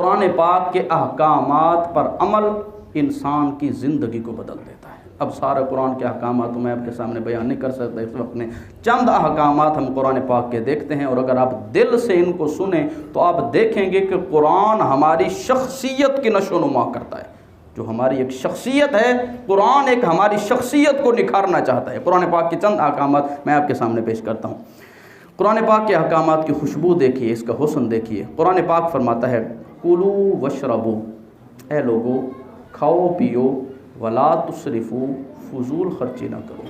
कुरान पाक के अहकामात पर अमल इंसान की ज़िंदगी को बदल देता है। अब सारे कुरान के अहकामात मैं आपके सामने बयान नहीं कर सकता, इस वक्त में चंद अहकामात हम कुरान पाक के देखते हैं, और अगर आप दिल से इनको सुने तो आप देखेंगे कि कुरान हमारी शख्सियत की नशोनुमा करता है। जो हमारी एक शख्सियत है, कुरान एक हमारी शख्सियत को निखारना चाहता है। कुरान पाक के चंद अहकामात मैं आपके सामने पेश करता हूँ। कुरान पाक के अहकामात की खुशबू देखिए, इसका हुस्न देखिए। कुरान पाक फरमाता है कुलू वशरबू, ए लोगो खाओ पियो, वला तुसरिफू, फजूल खर्ची ना करो।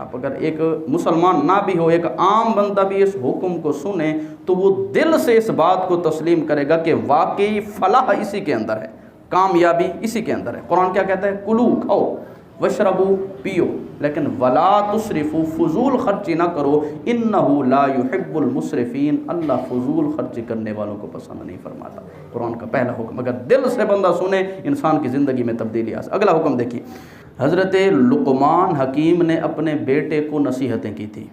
आप अगर एक मुसलमान ना भी हो, एक आम बंदा भी इस हुक्म को सुने तो वो दिल से इस बात को तस्लीम करेगा कि वाकई फलाह इसी के अंदर है, कामयाबी इसी के अंदर है। कुरान क्या कहता है? कुलू खाओ, वशरबू पियो, लेकिन वला तुसरिफू, फजूल खर्ची ना करो। इन्नहु ला युहिब्बुल मुसरिफीन, अल्लाह फजूल खर्ची करने वालों को पसंद नहीं फरमाता। कुरान का पहला हुक्म अगर दिल से बंदा सुने, इंसान की ज़िंदगी में तब्दीली आ सकती। अगला हुक्म देखिए, हज़रत लुक़मान हकीम ने अपने बेटे को नसीहतें की थी,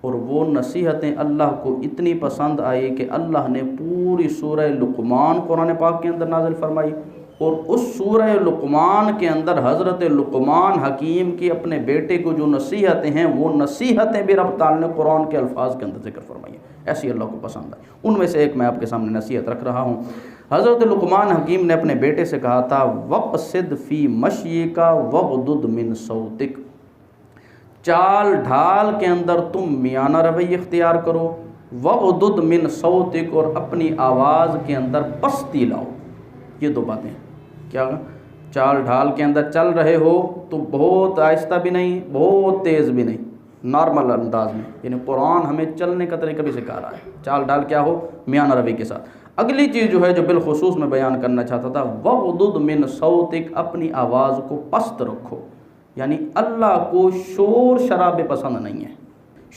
और वो नसीहतें अल्लाह को इतनी पसंद आई कि अल्लाह ने पूरी सूरह लुक़मान कुरान पाक के अंदर नाज़िल फरमाई, और उस सूरह लुक़मान के अंदर हज़रत लुक़मान हकीम की अपने बेटे को जो नसीहतें हैं, वो नसीहतें भी रब ताला ने कुरान के अल्फाज के अंदर जिक्र फरमाई है। ऐसी अल्लाह को पसंद आई। उनमें से एक मैं आपके सामने नसीहत रख रहा हूँ। हज़रत लुक़मान हकीम ने अपने बेटे से कहा था, वक़सिद फ़ी मश्यिका वग़दुद मिन सौतिक, चाल ढाल के अंदर तुम मियाना रवैया इख्तियार करो, वग़दुद मिन सौतिक, और अपनी आवाज़ के अंदर पस्ती लाओ। ये दो बातें, क्या चाल ढाल के अंदर चल रहे हो तो बहुत आहिस्ता भी नहीं, बहुत तेज़ भी नहीं, नॉर्मल अंदाज में। यानी कुरान हमें चलने का तरीका भी सिखा रहा है। चाल ढाल क्या हो? मियाना रवि के साथ। अगली चीज़ जो है, जो बिलखुसूस में बयान करना चाहता था, वग़दुद मिन सौतिक, अपनी आवाज़ को पस्त रखो। यानी अल्लाह को शोर शराबे पसंद नहीं है।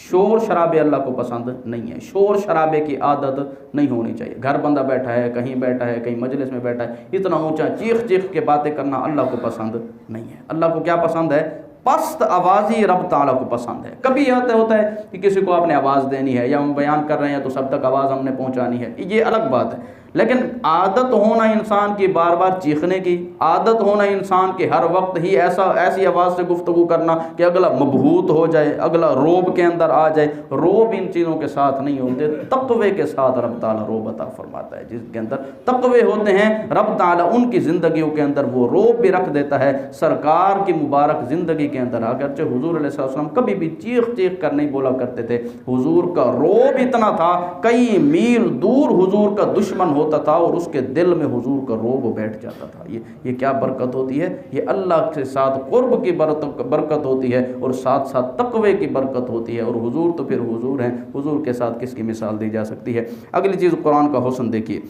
शोर शराबे अल्लाह को पसंद नहीं है। शोर शराबे की आदत नहीं होनी चाहिए। घर बंदा बैठा है, कहीं बैठा है, कहीं मजलिस में बैठा है, इतना ऊंचा चीख चीख के बातें करना अल्लाह को पसंद नहीं है। अल्लाह को क्या पसंद है? पस्त आवाज़ी रब ताला को पसंद है। कभी यह होता है कि किसी को आपने आवाज़ देनी है, या हम बयान कर रहे हैं तो सब तक आवाज़ हमने पहुंचानी है, ये अलग बात है। लेकिन आदत होना इंसान की बार बार चीखने की, आदत होना इंसान की हर वक्त ही ऐसी आवाज़ से गुफ्तगू करना कि अगला मबहूत हो जाए, अगला रोब के अंदर आ जाए। रोब इन चीज़ों के साथ नहीं होते, तक़वे के साथ रब ताला रोब अता फरमाता है। जिसके अंदर तक़वे होते हैं, रब ताला उनकी ज़िंदगियों के अंदर वो रोब भी रख देता है। सरकार की मुबारक ज़िंदगी के अंदर अगरचे हुजूर अलैहि सल्लम कभी भी चीख चीख कर नहीं बोला करते थे। हुजूर का रोब इतना था, कई मील दूर हुजूर का दुश्मन होता था और उसके दिल में हुजूर का रोब बैठ जाता था। ये क्या बरकत होती है? ये अल्लाह के साथ कुर्ब की बरकत होती है, और साथ साथ तक़वे की बरकत होती है। और हुजूर तो फिर हुजूर हैं, हुजूर के साथ किसकी मिसाल दी जा सकती है? अगली चीज़ कुरान का हुस्न देखिए।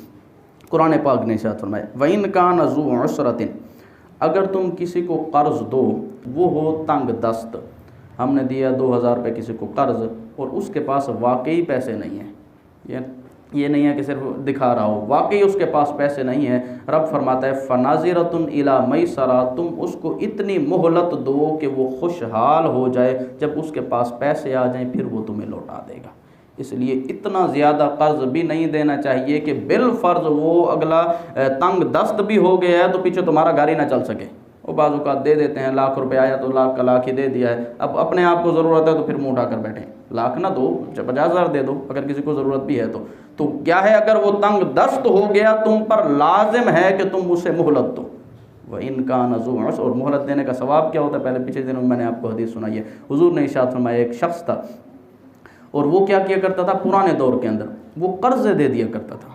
कुरान पाक ने इरशाद फरमाया, वइन कान ज़ू उसरतिन, अगर तुम किसी को कर्ज़ दो, वो हो तंग दस्त। हमने दिया 2000 रुपये किसी को कर्ज़, और उसके पास वाकई पैसे नहीं हैं। ये नहीं है कि सिर्फ दिखा रहा हो, वाकई उसके पास पैसे नहीं है। रब फरमाता है, फ़नाज़िरतुन इला मैसरा, तुम उसको इतनी मोहलत दो कि वो खुशहाल हो जाए। जब उसके पास पैसे आ जाएं फिर वो तुम्हें लौटा देगा। इसलिए इतना ज़्यादा कर्ज़ भी नहीं देना चाहिए कि बिल फ़र्ज़ वो अगला तंग दस्त भी हो गया है तो पीछे तुम्हारा गाड़ी ना चल सके। वो बाज़ औक़ात दे देते हैं, लाख रुपए आया तो लाख का लाख ही दे दिया है। अब अपने आप को ज़रूरत है तो फिर मुँह उठाकर बैठे, लाख ना दो, 50,000 दे दो अगर किसी को ज़रूरत भी है तो क्या है, अगर वो तंग दस्त हो गया तुम पर लाजिम है कि तुम उसे मोहलत दो। वह इनका नज़ूस, और मोहलत देने का सवाब क्या होता है? पहले पिछले दिनों में मैंने आपको हदीस सुनाई है। हुजूर ने इरशाद फरमाया, एक शख्स था और वो क्या किया करता था, पुराने दौर के अंदर वो कर्ज़े दे दिया करता था।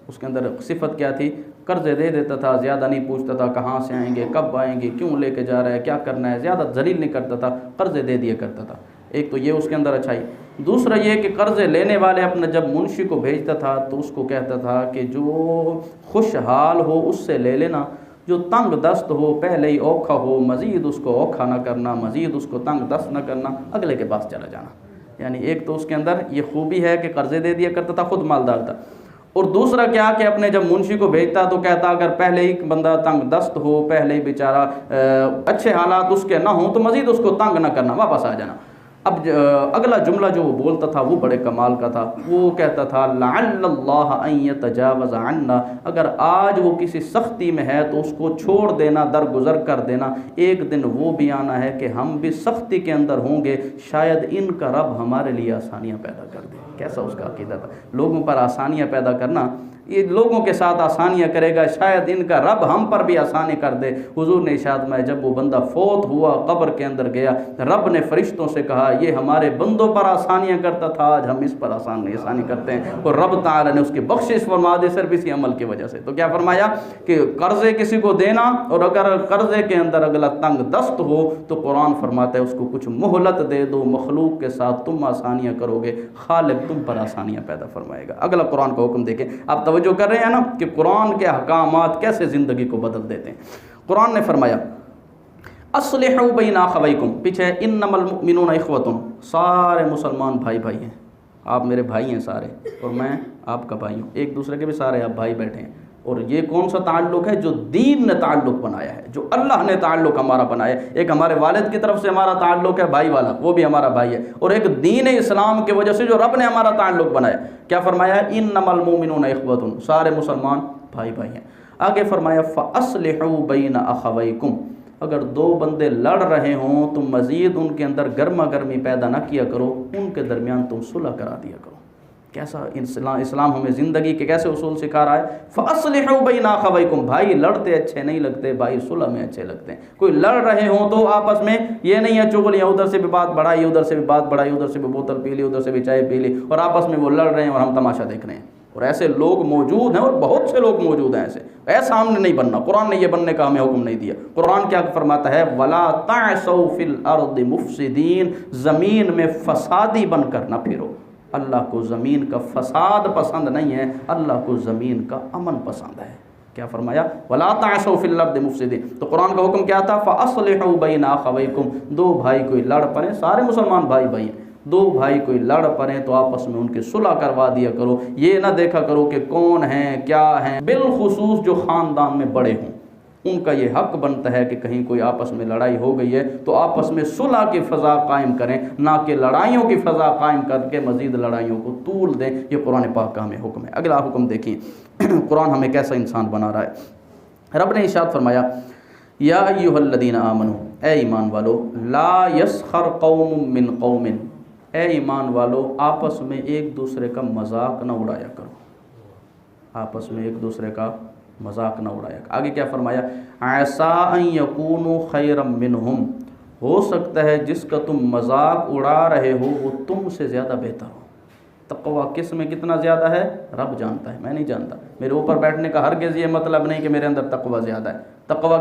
उसके अंदर सिफत क्या थी? कर्ज़े दे देता था, ज़्यादा नहीं पूछता था कहाँ से आएंगे, कब आएंगे, क्यों लेके जा रहा है, क्या करना है, ज़्यादा जलील नहीं करता था, कर्ज़े दे दिया करता था। एक तो ये उसके अंदर अच्छाई। दूसरा ये कि कर्ज़े लेने वाले अपने जब मुंशी को भेजता था तो उसको कहता था कि जो खुशहाल हो उससे ले लेना, जो तंग दस्त हो, पहले ही औखा हो, मज़ीद उसको औखा ना करना, मज़ीद उसको तंग दस्त ना करना, अगले के पास चला जाना। यानी एक तो उसके अंदर ये खूबी है कि कर्ज़े दे दिया करता था, खुद मालदार था। और दूसरा क्या कि अपने जब मुंशी को भेजता तो कहता अगर पहले ही बंदा तंग दस्त हो, पहले ही बेचारा अच्छे हालात उसके ना हो तो मज़ीद उसको तंग ना करना, वापस आ जाना। अब अगला जुमला जो वो बोलता था वो बड़े कमाल का था। वो कहता था लअल्लल्लाह अन यतजावज़ अन्ना, अगर आज वो किसी सख्ती में है तो उसको छोड़ देना, दरगुजर कर देना। एक दिन वो भी आना है कि हम भी सख्ती के अंदर होंगे, शायद इनका रब हमारे लिए आसानियाँ पैदा कर दे। कैसा उसका अकीदा था, लोगों पर आसानियाँ पैदा करना, ये लोगों के साथ आसानियाँ करेगा, शायद इनका रब हम पर भी आसानी कर दे। हुजूर ने इरशाद में जब वो बंदा फौत हुआ, कब्र के अंदर गया, रब ने फरिश्तों से कहा ये हमारे बंदों पर आसानियाँ करता था, आज हम इस पर आसानी करते हैं। और रब ताला ने उसकी बख्शिश फरमा दी सिर्फ इसी अमल की वजह से। तो क्या फरमाया कि कर्ज़े किसी को देना, और अगर कर्ज़े के अंदर अगला तंग दस्त हो तो कुरान फरमाता है उसको कुछ मोहलत दे दो, मखलूक के साथ तुम आसानियाँ करोगे, खालिक तुम पर आसानियाँ पैदा फरमाएगा। अगला कुरान का हुक्म देखें, आप तवज्जो कर रहे हैं ना कि कुरान के अहकामात कैसे ज़िंदगी को बदल देते हैं। कुरान ने फरमाया अस्लिहू बैना अखवैकुम, पीछे इन्नमल मुमिनूना इख्वतुन, सारे मुसलमान भाई भाई हैं, आप मेरे भाई हैं सारे और मैं आपका भाई हूँ, एक दूसरे के भी सारे आप भाई बैठे हैं। और ये कौन सा ताल्लुक़ है? जो दीन ने ताल्लुक़ बनाया है, जो अल्लाह ने ताल्लुक़ हमारा बनाया है। एक हमारे वालिद की तरफ से हमारा ताल्लुक़ है भाई वाला, वो भी हमारा भाई है, और एक दीन इस्लाम की वजह से जो रब ने हमारा ताल्लुक़ बनाया। क्या फरमाया? इन्नमल मुमिनूना इख्वतुन, सारे मुसलमान भाई भाई हैं। आगे फरमाया फ़अस्लिहू बैना अखवैकुम, अगर दो बंदे लड़ रहे हों तो मज़ीद उनके अंदर गर्मा गर्मी पैदा ना किया करो, उनके दरमियान तुम सुलह करा दिया करो। कैसा इस्लाम हमें ज़िंदगी के कैसे उसूल सिखा रहा है। फ़अस्लिहू बैना अखवैकुम, भाई लड़ते अच्छे नहीं लगते, भाई सुलह में अच्छे लगते हैं। कोई लड़ रहे हों तो आपस में ये नहीं है चुगलियाँ, उधर से भी बात बढ़ाई, उधर से भी बात बढ़ाई, उधर से भी बोतल पी ली, उधर से भी चाय पी ली, और आपस में वो लड़ रहे हैं और हम तमाशा देख रहे हैं। और ऐसे लोग मौजूद हैं, और बहुत से लोग मौजूद हैं ऐसा हमने नहीं बनना। कुरान ने ये बनने का हमें हुक्म नहीं दिया। कुरान क्या फरमाता है? वला तासौ फिल अर्दि मुफसिदीन, ज़मीन में फसादी बनकर ना फिरो। अल्लाह को ज़मीन का फसाद पसंद नहीं है, अल्लाह को ज़मीन का अमन पसंद है। क्या फरमाया? वला तासौ फिल अर्दि मुफसिदीन। तो कुरान का हुक्म क्या था? फ़अस्लिहू बैना अखवैकुम, दो भाई कोई लड़ पड़े, सारे मुसलमान भाई भाई हैं, दो भाई कोई लड़ पड़े तो आपस में उनकी सुलह करवा दिया करो। ये ना देखा करो कि कौन हैं क्या हैं, बिलखुसूस जो ख़ानदान में बड़े हों उनका ये हक बनता है कि कहीं कोई आपस में लड़ाई हो गई है तो आपस में सुलह की फ़ज़ा कायम करें, ना कि लड़ाइयों की फ़ज़ा कायम करके मज़ीद लड़ाइयों को तूल दें। ये कुरान पाक का हमें हुक्म है। अगला हुक्म देखिए कुरान हमें कैसा इंसान बना रहा है। रब ने इरशाद फरमाया या अय्युहल्लज़ीना आमनू, ए ईमान वालो, ला यस्खर कौमुम मिन कौमिन, ए ईमान वालो आपस में एक दूसरे का मजाक न उड़ाया करो, आपस में एक दूसरे का मजाक न उड़ाया। आगे क्या फरमाया? ऐसा अन यकूनु खैरम मिनहुम, हो सकता है जिसका तुम मजाक उड़ा रहे हो वो तुमसे ज़्यादा बेहतर हो। तक़वा किस में कितना ज़्यादा है रब जानता है, मैं नहीं जानता। मेरे ऊपर बैठने का हरगिज़ ये मतलब नहीं कि मेरे अंदर तक़वा ज़्यादा है। तक़वा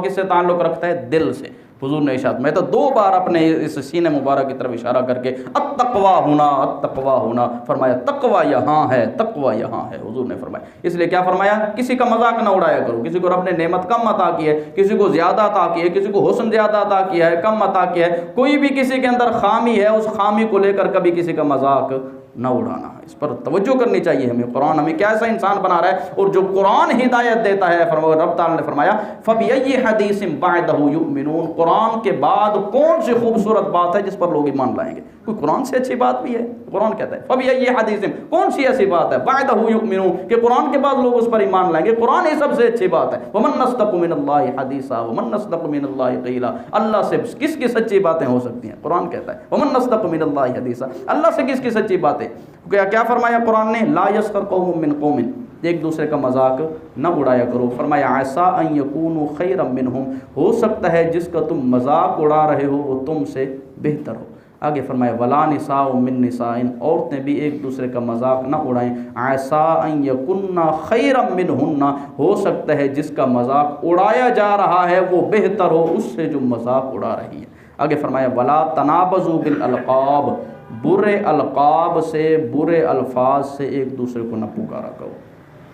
किससे ताल्लुक़ रखता है? दिल से। हुजूर ने इरशाद, मैं तो 2 बार अपने इस सीने मुबारक की तरफ इशारा करके अत्तक़वा होना फरमाया, तक़वा यहाँ है, तक़वा यहाँ है, हुजूर ने फरमाया। इसलिए क्या फरमाया? किसी का मजाक ना उड़ाया करो। किसी को रब ने नेमत कम अता की है, किसी को ज़्यादा अता की है, किसी को हुस्न ज़्यादा अता किया है, कम अता किया है, कोई भी किसी के अंदर खामी है, उस खामी को लेकर कभी किसी का मजाक न उड़ाना। इस पर तवज्जो करनी चाहिए हमें। कुरान हमें कैसा इंसान बना रहा है, और जो कुरान हिदायत देता है, रब ताला ने फरमाया फ़बिअय्यि हदीसिम बअदहु युमिनून, कुरान के बाद कौन सी खूबसूरत बात है जिस पर लोग ईमान लाएंगे। कोई कुरान से अच्छी बात भी है? कुरान कहता है फ़बिअय्यि हदीसिम, कौन सी ऐसी बात है बअदहु युमिनून कि कुरान के बाद लोग उस पर ईमान लाएंगे। कुरान ही सबसे अच्छी बात है। वमन नस्दक़ु मिनल्लाहि हदीसा वमन नस्दक़ु मिनल्लाहि क़ीला, अल्लाह से किसकी सच्ची बातें हो सकती हैं? कुरान कहता है वमन नस्दक़ु मिनल्लाहि हदीसा, अल्लाह से किसकी सच्ची बातें। क्या फरमाया कुरान ने? ला यस्खर कौमुम मिन कौमिन, एक दूसरे का मजाक न उड़ाया करो। फरमाया ऐसा अन यकूनु खैरम मिनहुम, हो सकता है जिसका तुम मजाक उड़ा रहे हो वो तुमसे बेहतर हो। आगे फरमाया वला निसाउ मिन निसाइन, औरतें भी एक दूसरे का मजाक न उड़ाएं। ऐसा अन यकुन्ना खैरम मिनहुन्ना, हो सकता है जिसका मजाक उड़ाया जा रहा है वो बेहतर हो उससे जो मजाक उड़ा रही है। आगे फरमाया वला तनाबज़ु बिल अलक़ाब, बुरे अलक़ाब से, बुरे अल्फाज से एक दूसरे को न पुकारा करो।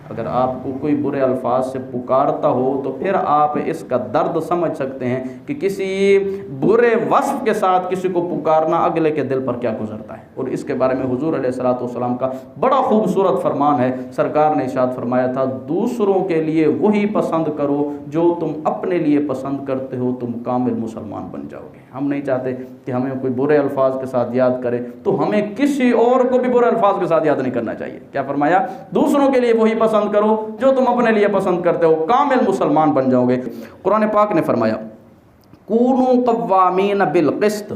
अगर आपको कोई बुरे अल्फाज से पुकारता हो तो फिर आप इसका दर्द समझ सकते हैं कि किसी बुरे वस्फ के साथ किसी को पुकारना अगले के दिल पर क्या गुजरता है। और इसके बारे में हुजूर अलैहिस्सलाम का बड़ा खूबसूरत फरमान है। सरकार ने इरशाद फरमाया था, दूसरों के लिए वही पसंद करो जो तुम अपने लिए पसंद करते हो, तुम कामिल मुसलमान बन जाओगे। हम नहीं चाहते कि हमें कोई बुरे अल्फाज के साथ याद करे, तो हमें किसी और को भी बुरे अल्फाज के साथ याद नहीं करना चाहिए। क्या फरमाया? दूसरों के लिए वही पसंद करो जो तुम अपने लिए पसंद करते हो, कामिल मुसलमान बन जाओगे। कुरान पाक ने फरमाया, कूनू कव्वामीन बिल क़िस्त,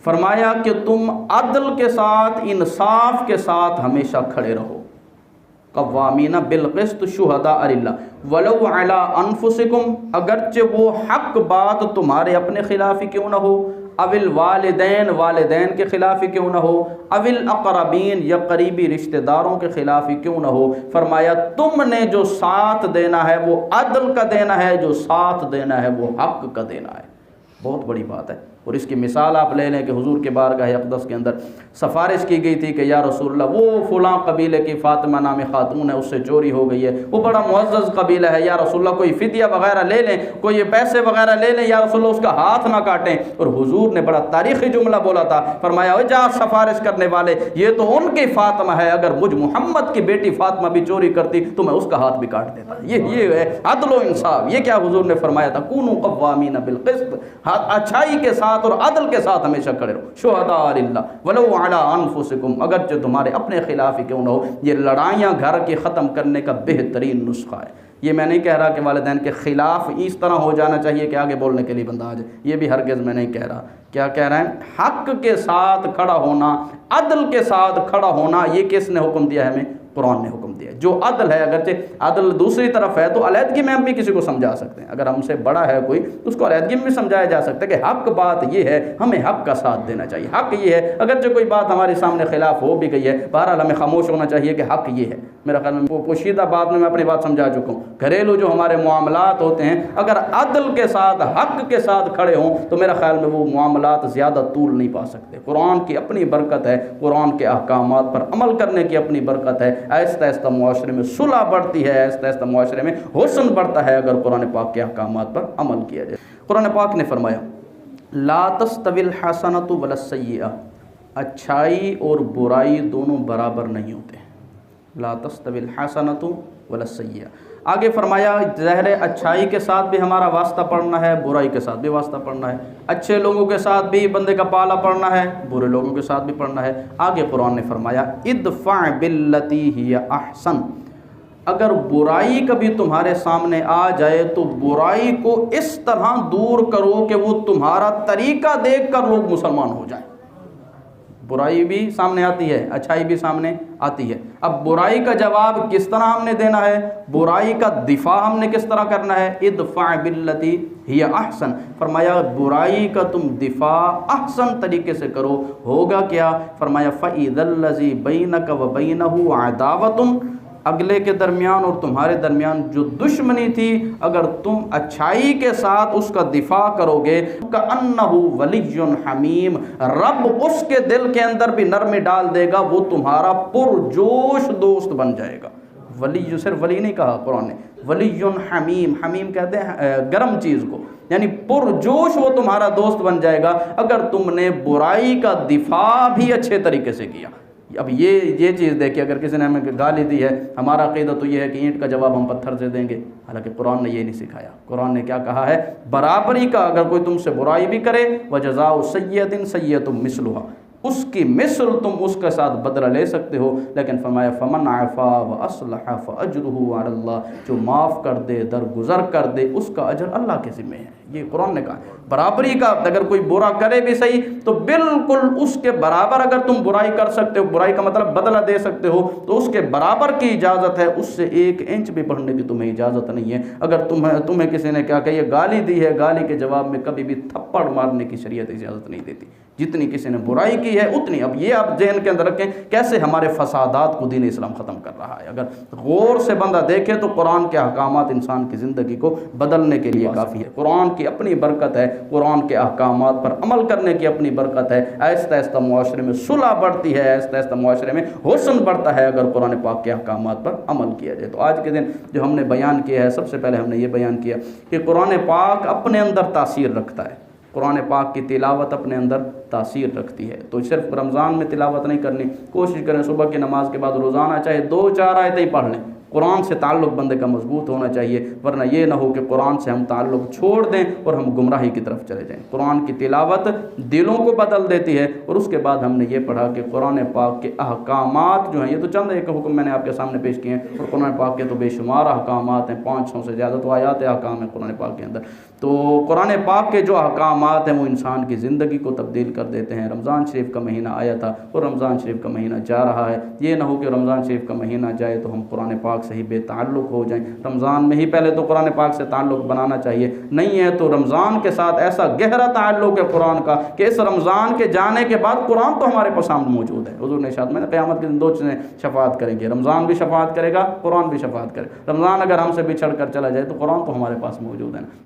फरमाया कि तुम अदल के साथ, इंसाफ के साथ हमेशा खड़े रहो। कव्वामीना बिल क़िस्त शुहदा लिल्लाह वलौ अला अनफुसिकुम, अगरचे वो हक बात तुम्हारे अपने खिलाफ ही क्यों ना हो, अविल वालिदैन, वालिदैन के खिलाफ ही क्यों ना हो, अविल अक़रबीन, या करीबी रिश्तेदारों के खिलाफ ही क्यों ना हो। फरमाया तुमने जो साथ देना है वो अदल का देना है, जो साथ देना है वो हक का देना है। बहुत बड़ी बात है। और इसकी मिसाल आप ले लें कि हुजूर के बारगाह अक़दस के अंदर सिफारिश की गई थी कि या रसूलल्लाह, वो फ़लाँ कबीले की फ़ातिमा नाम खातून है, उससे चोरी हो गई है, वो बड़ा मुअज़्ज़ज़ कबीला है, या रसूलल्लाह कोई फ़िदिया वगैरह ले लें, कोई पैसे वगैरह ले लें, या रसूलल्लाह उसका हाथ ना काटें। और हुजूर ने बड़ा तारीख़ी जुमला बोला था, फरमाया जा सिफारिश करने वाले, ये तो उनकी फ़ातिमा है, अगर मुझ मोहम्मद की बेटी फ़ातिमा भी चोरी करती तो मैं उसका हाथ भी काट देता। ये है अदल व इंसाफ। ये क्या हुजूर ने फरमाया था, कूनू कव्वामीन बिल क़िस्त, अच्छाई के साथ और अदल के साथ हमेशा खड़े रहो। शुहदा लिल्लाह वलौ अला अनफुसिकुम, अगर जो तुम्हारे अपने खिलाफ ही क्यों ना हो। ये लड़ाइयाँ घर के ख़त्म करने का बेहतरीन नुस्खा है। ये मैं नहीं कह रहा कि वालिदैन के ख़िलाफ़ इस तरह हो जाना चाहिए कि आगे बोलने के लिए बंदा आ जाए, ये भी हरगिज़ मैं नहीं कह रहा। क्या कह रहे हैं? हक़ के साथ खड़ा होना, अदल के साथ खड़ा होना, ये किसने हुक्म दिया है? हमें कुरान ने हुक्म दिया। जो अदल है, अगरचे अदल दूसरी तरफ है तो अलहदगी में हम भी किसी को समझा सकते हैं। अगर हमसे बड़ा है कोई तो उसको अलहदगी में भी समझाया जा सकता है कि हक़ बात ये है, हमें हक़ का साथ देना चाहिए। हक़ ये है, अगरचे कोई बात हमारे सामने खिलाफ हो भी गई है, बहरहाल हमें खामोश होना चाहिए कि हक़ ये है। मेरा ख्याल में पोशीदा बात में मैं अपनी बात समझा चुका हूँ। घरेलू जो हमारे मामलात होते हैं, अगर अदल के साथ, हक़ के साथ खड़े हों तो मेरा ख्याल में वो मामलात ज़्यादा तूल नहीं पा सकते। कुरान की अपनी बरकत है, कुरान के अहकामात पर अमल करने की अपनी बरकत है। आहिस्ता आहिस्ता मुआशरे में सुलह बढ़ती है, आहिस्ता आहिस्ता मुआशरे में हुस्न बढ़ता है अगर कुरान पाक के अहकामात पर अमल किया जाए। कुरान पाक ने फरमाया, ला तस्तविल हसनतु वला सय्यिआ, अच्छाई और बुराई दोनों बराबर नहीं होते। ला तस्तविल हसनतु वला सय्यिआ। आगे फरमाया, ज़ाहिर अच्छाई के साथ भी हमारा वास्ता पड़ना है, बुराई के साथ भी वास्ता पड़ना है। अच्छे लोगों के साथ भी बंदे का पाला पड़ना है, बुरे लोगों के साथ भी पड़ना है। आगे कुरान ने फरमाया, इदफ़ा बिल्लती हिया अहसन, अगर बुराई कभी तुम्हारे सामने आ जाए तो बुराई को इस तरह दूर करो कि वो तुम्हारा तरीका देख कर लोग मुसलमान हो जाए। बुराई भी सामने आती है, अच्छाई भी सामने आती है। अब बुराई का जवाब किस तरह हमने देना है, बुराई का दिफा हमने किस तरह करना है। इदफ़ा बिल्लती हिया अहसन, फरमाया बुराई का तुम दिफा अहसन तरीके से करो। होगा क्या? फरमाया फ़इज़ल्लज़ी बैनक व बैनहु अदावतुन, अगले के दरमियान और तुम्हारे दरमियान जो दुश्मनी थी, अगर तुम अच्छाई के साथ उसका दिफा करोगे, कअन्नहु वलियुन हमीम, रब उसके दिल के अंदर भी नरमी डाल देगा, वो तुम्हारा पुरजोश दोस्त बन जाएगा। वली, सिर्फ वली नहीं कहा कुरान ने, वलियुन हमीम, हमीम कहते हैं गर्म चीज़ को, यानी पुरजोश वो तुम्हारा दोस्त बन जाएगा अगर तुमने बुराई का दिफा भी अच्छे तरीके से किया। अब ये चीज़ देखिए, अगर किसी ने हमें गाली दी है, हमारा अक़ीदा तो ये है कि ईंट का जवाब हम पत्थर से देंगे, हालांकि कुरान ने ये नहीं सिखाया। कुरान ने क्या कहा है? बराबरी का, अगर कोई तुमसे बुराई भी करे, व जज़ाउ सय्यतिन सय्यतुम मिसलुहा, उसकी मिसल तुम उसके साथ बदला ले सकते हो। लेकिन फरमाया फमन आफ़ा व अस्लह फ़अज्रुहु अलल्लाह, जो माफ़ कर दे, दरगुजर कर दे, उसका अजर अल्लाह के ज़िम्मे है। ये कुरान ने कहा। बराबरी का, अगर कोई बुरा करे भी सही तो बिल्कुल उसके बराबर अगर तुम बुराई कर सकते हो, बुराई का मतलब बदला दे सकते हो, तो उसके बराबर की इजाज़त है, उससे 1 इंच भी बढ़ने की तुम्हें इजाज़त नहीं है। अगर तुम्हें किसी ने क्या कही, गाली दी है, गाली के जवाब में कभी भी थप्पड़ मारने की शरीयत इजाज़त नहीं देती। जितनी किसी ने बुराई की है उतनी। अब ये आप जहन के अंदर रखें कैसे हमारे फसादात को दीन इस्लाम ख़त्म कर रहा है। अगर गौर से बंदा देखे तो कुरान के अहकामात इंसान की ज़िंदगी को बदलने के लिए काफ़ी है। कुरान की अपनी बरकत है, कुरान के अहकामात पर अमल करने की अपनी बरकत है। आहिस्ता आहिस्ता मुआशरे में सुलह बढ़ती है, आहिस्ता आहिस्ता मुआशरे में हुस्न बढ़ता है अगर कुरान पाक के अहकामात पर अमल किया जाए। तो आज के दिन जो हमने बयान किया है, सबसे पहले हमने ये बयान किया कि कुरान पाक अपने अंदर तासीर रखता है। कुरान पाक की तिलावत अपने अंदर तासीर रखती है। तो सिर्फ रमज़ान में तिलावत नहीं करनी, कोशिश करें सुबह की नमाज के बाद रोज़ाना चाहे 2-4 आयतें ही पढ़ लें। कुरान से ताल्लुक़ बंदे का मजबूत होना चाहिए, वरना ये ना हो कि कुरान से हम ताल्लुक़ छोड़ दें और हम गुमराही की तरफ चले जाएं। कुरान की तिलावत दिलों को बदल देती है। और उसके बाद हमने ये पढ़ा कि कुरान पाक के अहकामात जो हैं, ये तो चंद एक हुक्म मैंने आपके सामने पेश किए हैं, और कुरान पाक के तो बेशुमार अहकामात हैं, 500 से ज़्यादा तो आयात अहकाम हैं कुरान पाक के अंदर। तो कुरान पाक के जो अहकामात हैं वो इंसान की ज़िंदगी को तब्दील कर देते हैं। रमज़ान शरीफ का महीना आया था और रमज़ान शरीफ का महीना जा रहा है। ये ना हो कि रमज़ान शरीफ का महीना जाए तो हम कुरान पाक से ही बेताल्लुक़ हो जाएं। रमज़ान में ही पहले तो कुरान पाक से ताल्लुक़ बनाना चाहिए, नहीं है तो रमज़ान के साथ ऐसा गहरा ताल्लुक़ है कुरान का कि इस रमज़ान के जाने के बाद कुरान तो हमारे पास सामने मौजूद है। हुज़ूर ने इरशाद में क़यामत के दिन 2 चीज़ें शफ़ाअत करेंगे, रमज़ान भी शफ़ाअत करेगा, कुरान भी शफ़ाअत करेगा। रमज़ान अगर हमसे बिछड़ कर चला जाए तो कुरान तो हमारे पास मौजूद है ना।